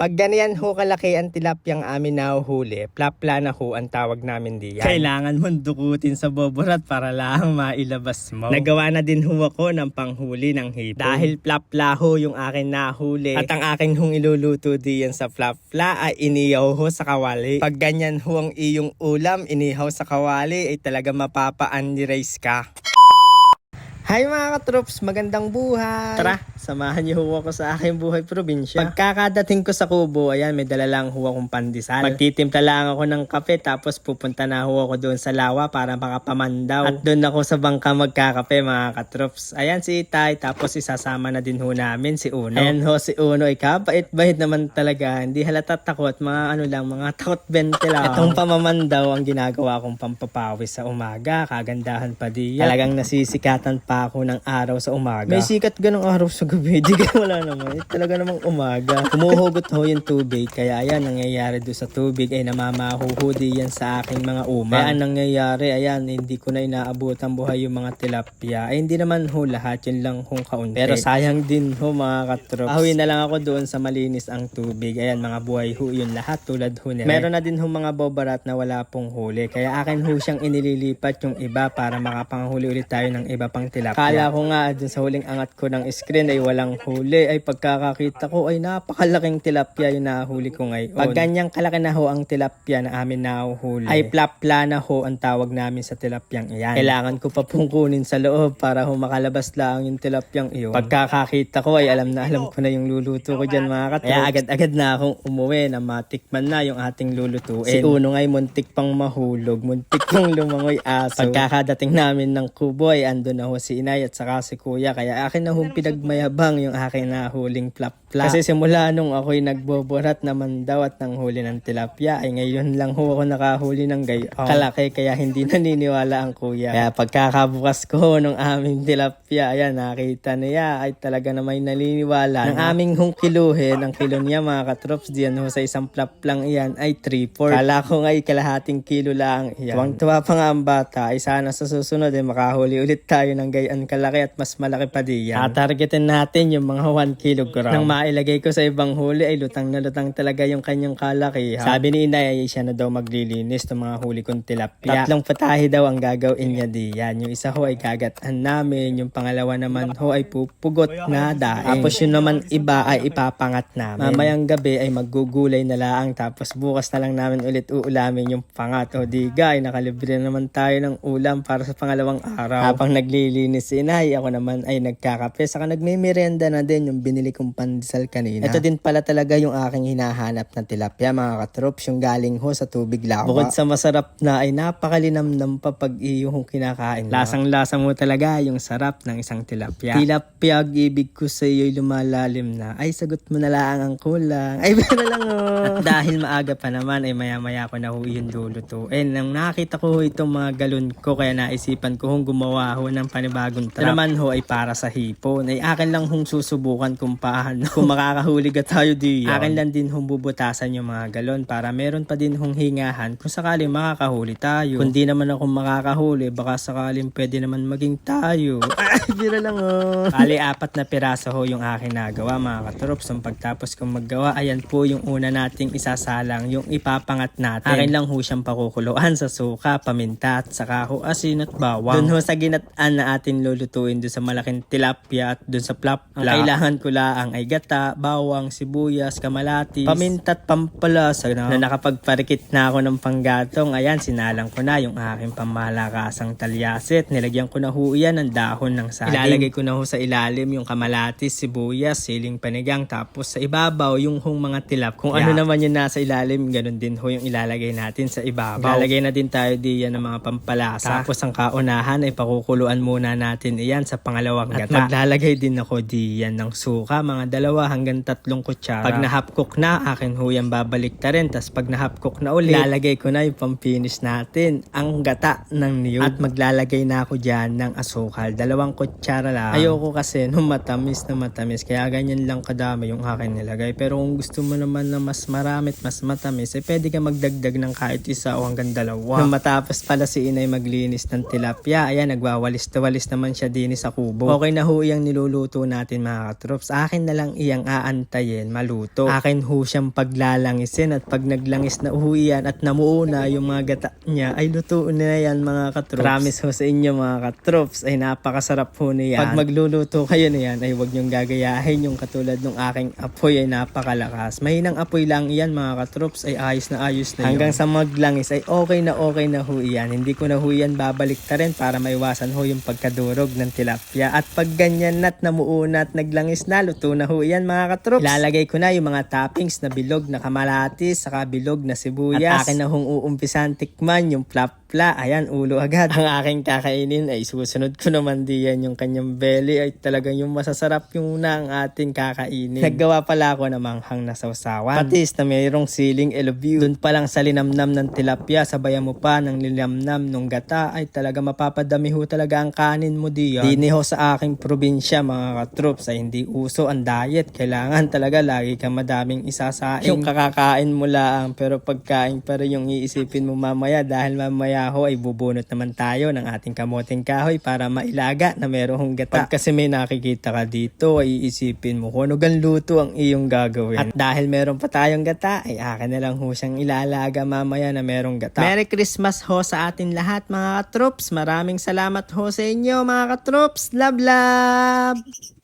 Pag ganyan ho kalaki ang tilapyang amin nahuhuli, plapla na ho ang tawag namin diyan. Kailangan mong dukutin sa boborat para lang mailabas mo. Nagawa na din ho ako ng panghuli ng hipon. Dahil plapla ho yung akin nahuli at ang akin hong iluluto diyan sa plapla ay iniyaw ho sa kawali. Pag ganyan ho ang iyong ulam, inihaw sa kawali ay talaga mapapa-unrice ka. Hi mga katrops, magandang buhay! Tara, samahan niyo ho ako sa aking buhay probinsya. Pagkakadating ko sa Kubo, ayan, may dala lang ho akong pandesal. Magtitimpla lang ako ng kape, tapos pupunta na ho ako doon sa lawa para makapamandaw. At doon ako sa bangka magkakape mga katrops. Ayan si Itay, tapos isasama na din ho namin si Uno. Ayan ho si Uno, kapait-bait naman talaga. Hindi halata takot, mga takot 20 lang. Itong pamamandaw ang ginagawa kong pampapawis sa umaga. Kagandahan pa diyan. Talagang nasisikatan pa ako ng araw sa umaga. May sikat ganong araw sa gabi. Di ka wala naman. Talaga namang umaga. Humuhugot ho yung tubig. Kaya ayan, nangyayari doon sa tubig ay namamahuhudi yan sa aking mga umang. Kaya nangyayari, ayan, hindi ko na inaabutan buhay yung mga tilapia. Ay hindi naman ho lahat. Yun lang hong kaunti. Pero sayang din ho mga katrops. Ahuin na lang ako doon sa malinis ang tubig. Ayan, mga buhay ho yun lahat tulad ho nila. Meron na din ho mga bobarat na wala pong huli. Kaya akin ho siyang inililipat yung iba para makapanghuli ulit tayo ng iba pang tilapia. Kala ko nga dun sa huling angat ko ng screen ay walang huli. Ay pagkakakita ko ay napakalaking tilapia yung nahuli ko ngayon. Pag ganyang kalaki na ho ang tilapia na amin nahuhuli, ay plapla na ho ang tawag namin sa tilapyang iyan. Kailangan ko pa pong kunin sa loob para ho makalabas lang yung tilapyang iyon. Pagkakakita ko ay alam ko na yung luluto ko dyan mga katrops. Kaya agad-agad na akong umuwi na matikman na yung ating lulutuin. Si Uno ngay muntik pang mahulog, muntik pang lumangoy aso. Pagkakadating namin ng Kubo ay andun na ho si Inay at saka si Kuya. Kaya akin na hong pinagmayabang yung aking nahuling plapla. Kasi simula nung ako'y nagboborat naman daw at nang huli ng tilapia ay ngayon lang ho ako nakahuli ng gayon. Kalaki kaya hindi naniniwala ang Kuya. Kaya pagkakabukas ko nung aming tilapia, ayan nakita niya ay talaga na may naniniwala. Nang aming hong kiluhin, ang kilo niya mga katrops diyan ho sa isang plaplang iyan ay 3/4. Kala ko ngay kalahating kilo lang iyan. Tuwang-tuwa pa nga ang bata ay sana sa susunod ay makahuli ulit tayo ng gayon kalaki at mas malaki pa diyan. Tatargetin natin yung mga 1 kilogram. Nang mailagay ko sa ibang huli ay lutang na lutang talaga yung kanyang kalakihan. Sabi ni Inay ay siya na daw maglilinis ng mga huli kong tilapia. 3 patahe daw ang gagawin niya diyan. Yung isa ho ay gagatan namin, yung pangalawa naman ho ay pupugot na daing. Tapos yun naman iba ay ipapangat namin. Mamayang gabi ay maggugulay na lang, tapos bukas na lang namin ulit uulamin yung pangat. O diga ay nakalibre naman tayo ng ulam para sa pangalawang araw. Habang naglilinis si Inay, ako naman ay nagkakape. Saka nagme-merienda na din yung binili kong pandesal kanina. Ito din pala talaga yung aking hinahanap na tilapia mga katrops, yung galing ho sa tubig lawa. Bukod sa masarap na ay napakalinamnam pa pag iyong kinakain. Lasang-lasa mo talaga yung sarap ng isang tilapia. Tilapia, ibig ko sa iyo'y lumalalim na. Ay sagot mo na lang ang kulang. Ay ba na lang oh. At dahil maaga pa naman ay maya-maya ko na ho yung lulutuin. Nang nakita ko itong mga galon ko kaya naisipan ko hong gumawa ho ng panibagong trap. Naman ho ay para sa hipon. Ay akin lang hong susubukan kung paano kung makakahuli ka tayo diyan. Akin lang din hong bubutasan yung mga galon para meron pa din hong hingahan kung sakaling makakahuli tayo. Kung di naman ako makakahuli, baka sakaling pwede naman maging tayo. Ay, bira lang oh. Kali 4 na piraso ho yung akin nagawa mga katrops. Nung pagtapos kong maggawa, ayan po yung una nating isasalang, yung ipapangat natin. Akin lang ho siyang pakukuluan sa suka, paminta at saka ho asin at bawang. Doon ho sa ginataan na atin lulutuin doon sa malaking tilapia at doon sa plapla. Ang kailangan ko lang ay gata, bawang, sibuyas, kamalatis, paminta at pampalasa na nakapagparikit na ako ng panggatong. Ayan, sinalang ko na yung aking pamalakasang talyasit. Nilagyan ko na ho yan ng dahon ng saging. Ilalagay ko na ho sa ilalim yung kamalatis, sibuyas, siling panigang, tapos sa ibabaw yung hong mga tilap. Kung ano naman yung nasa ilalim, ganun din ho yung ilalagay natin sa ibabaw. Ilalagay na din tayo diyan ng mga pampalasa. Tapos ang kaunahan ay pakukuluan muna natin iyan sa pangalawang gata. At maglalagay din ako diyan ng suka, mga 2 hanggang 3 kutsara. Pag na-half-cook na, akin ho yan babalik ta rin. Tapos pag na-half-cook na ulit, lalagay ko na yung pang-finish natin, ang gata ng niyog. At maglalagay na ako dyan ng asukal, 2 kutsara lang. Ayoko kasi nung matamis na matamis, kaya ganyan lang kadami yung akin nilagay. Pero kung gusto mo naman na mas marami at mas matamis, eh pwede ka magdagdag ng kahit 1 o hanggang 2. Nung matapos pala si Inay maglinis ng tilapia, ayan, nagwawalis-walis ayos naman siya din sa kubo. Okay na ho iyang niluluto natin mga katrops. Akin na lang iyang aantayin maluto. Akin ho siyang paglalangisin at pag naglangis na ho iyan at namuo na yung mga gata niya ay luto na yan mga katrops. Promise ho sa inyo mga katrops ay napakasarap ho niyan. Pag magluluto kayo na yan ay huwag niyong gagayahin yung katulad ng aking apoy ay napakalakas. Mahinang apoy lang iyan mga katrops ay ayos na hanggang sa maglangis ay okay na ho iyan. Hindi ko na ho iyan babalik ta rin para maiwasan ho yung pagkadurog ng tilapia. At pag ganyan na't namuo na at naglangis na, luto na ho iyan mga katrops. Ilalagay ko na yung mga toppings na bilog na kamalatis saka bilog na sibuyas. At akin na hong uumpisan tikman yung plapla. Ayan, ulo agad. Ang aking kakainin ay susunod ko naman diyan yung kanyang belly ay talagang yung masasarap yung una ang ating kakainin. Naggawa pala ako ng manghang na sausawan. Patis na mayroong siling eloviu. Doon pa lang sa linamnam ng tilapia, sabayan mo pa ng linamnam ng gata ay talaga mapapadami ho talaga ang kanin mo diyan. Dini ho sa aking probinsya mga katrops ay hindi uso ang diet. Kailangan talaga lagi kang madaming isasaing. Yung kakakain mo lang pero pagkain pa rin yung iisipin mo mamaya dahil mamaya ho ay bubunot naman tayo ng ating kamoting kahoy para mailaga na merong gata. Pag kasi may nakikita ka dito ay iisipin mo kung ano gan luto ang iyong gagawin. At dahil meron pa tayong gata ay akin na lang ho siyang ilalaga mamaya na merong gata. Merry Christmas ho sa atin lahat mga katrops. Maraming salamat ho sa inyo mga katrops. Love love!